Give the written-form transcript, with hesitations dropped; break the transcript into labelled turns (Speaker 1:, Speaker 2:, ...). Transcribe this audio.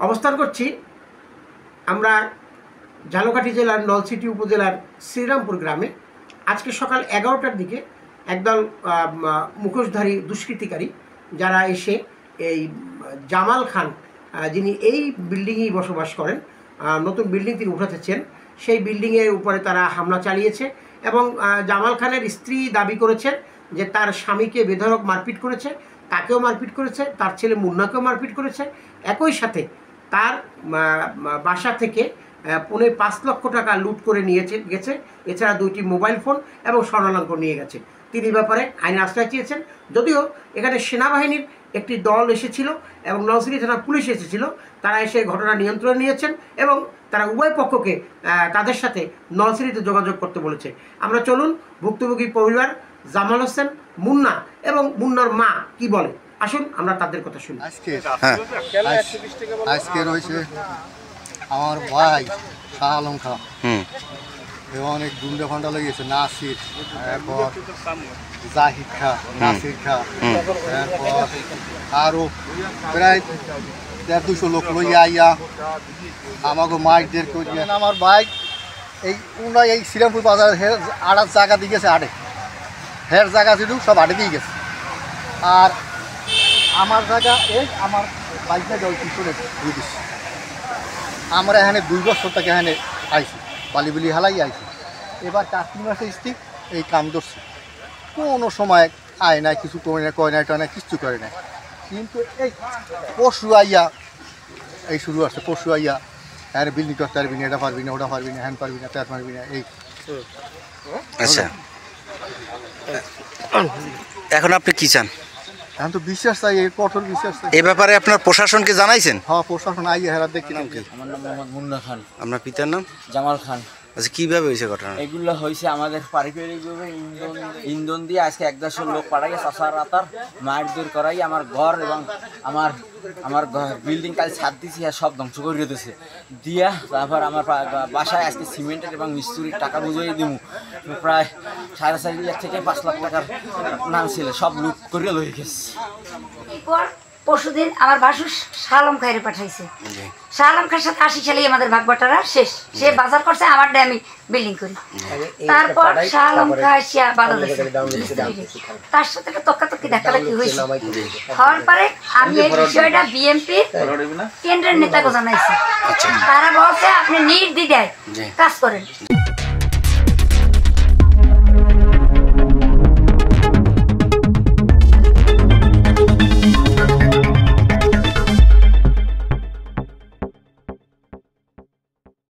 Speaker 1: অবস্থান করছি আমরা ঝালকাঠি জেলার নলছিটি উপজেলার শ্রীরামপুর গ্রামে। আজকে সকাল 11টার দিকে একদল মুখোশধারী দুষ্কৃতিকারী যারা এসে এই জামাল খান, যিনি এই বিল্ডিংয়েই বসবাস করেন, নতুন বিল্ডিং তিনি উঠাতেছেন, সেই বিল্ডিংয়ের উপরে তারা হামলা চালিয়েছে এবং জামাল খানের স্ত্রী দাবি করেছেন যে তার স্বামীকে বেধড়ক মারপিট করেছে, তাকেও মারপিট করেছে, তার ছেলে মুন্নাকেও মারপিট করেছে। একই সাথে তার বাসা থেকে 5.5 লক্ষ টাকা লুট করে গেছে। এছাড়া 2টি মোবাইল ফোন এবং স্বর্ণালঙ্ক নিয়ে গেছে। তিনি ব্যাপারে আইনে আশ্রয় চেয়েছেন। যদিও এখানে সেনাবাহিনীর একটি দল এসেছিল এবং নলছিটি থানা পুলিশ এসেছিল, তারা এসে ঘটনা নিয়ন্ত্রণে নিয়েছেন এবং তারা উভয় পক্ষকে তাদের সাথে নলছিটিতে যোগাযোগ করতে বলেছে। আমরা চলুন ভুক্তভোগী পরিবার জামাল হোসেন, মুন্না এবং মুন্নার মা কি বলে, আসুন আমরা তাদের কথা শুনি।
Speaker 2: আজকে রয়েছে আমার ভাই শাহ আলম খান, অনেক গুন্ডা ফান্ডা লেগেছে, নাসির, এরপর জাহিদ খা, নাসির খা, এরপর আরও প্রায় 150 লোক লইয়া আইয়া আমাকে মাইকদের করিয়া আমার ভাই এই শ্রীরামপুর বাজারের আড়ার জায়গা দিয়ে গেছে, হের জায়গা ছিল সব আড়ে দিয়ে গেছে। আর আমার জায়গা আমার বাইকটা জল পিছনে দিয়ে দিচ্ছে। আমরা এখানে 2 বছর থেকে এখানে আইছি, বালি হালাই আইছি। এবার 4-3 মাসের স্থির এই কাম ধরছি, কোনো সময় আয় নাই, কিছু কয় নাই টয় নাই, কিচ্ছু করে নাই। কিন্তু এই পশু আইয়া এই শুরু আসছে, পশু আইয়া হ্যাঁ বিল্ডিং করতে পারবি না, এটা পারবি না, ওটা পারবি না, হ্যান পারবি না, ত্যান পারবি না, এই।
Speaker 3: আচ্ছা, এখন আপনি কি চান?
Speaker 2: এখন তো বিশ্বাস চাই, কঠোর বিশ্বাস চাই।
Speaker 3: এ ব্যাপারে আপনার প্রশাসনকে জানাইছেন?
Speaker 2: হ্যাঁ, প্রশাসন আইয়া হেরার দেখি। নাম কি?
Speaker 4: আমার নাম মোহাম্মদ মুন্না খান।
Speaker 3: আপনার পিতার নাম?
Speaker 4: জামাল খান।
Speaker 3: আচ্ছা, কীভাবে হয়েছে ঘটনা?
Speaker 4: এগুলো হয়েছে আমাদের পারিবারিকভাবে ইন্ধন দিয়ে আজকে 1-1.5 লোক পাঠাইয়া চাষার রাতার মারধর করাই আমার ঘর এবং আমার বিল্ডিং কাল ছাদ দিয়েছি, সব ধ্বংস করে দিয়েছে দিয়া। তারপর আমার বাসায় আজকে সিমেন্টের এবং মিস্ত্রির টাকা বুঝিয়ে দিব, প্রায় 4.5 লাখ থেকে 5 লাখ টাকার নাম ছিল, সব লুট করে লয়ে গেছে।
Speaker 5: পরশুদিন আমার বাসু শাহ আলম খাইরে পাঠাইছে। শাহ আলম খার সাথে 80 সালেই আমাদের ভাগবাটারা শেষ। সে বাজার করছে, আমার ডে আমি বিল্ডিং করি। তারপর শাহ আলম খা আসিয়া বাধা দিয়েছে, তার সাথে একটা তক্কাতক্কি ধাক্কাধাক্কি হয়েছে। হওয়ার পরে আমি এই বিষয়টা বিএমপি কেন্দ্রের নেতাকে জানাইছি। তারা বলছে আপনি নির্দ্বিধায় কাজ করেন।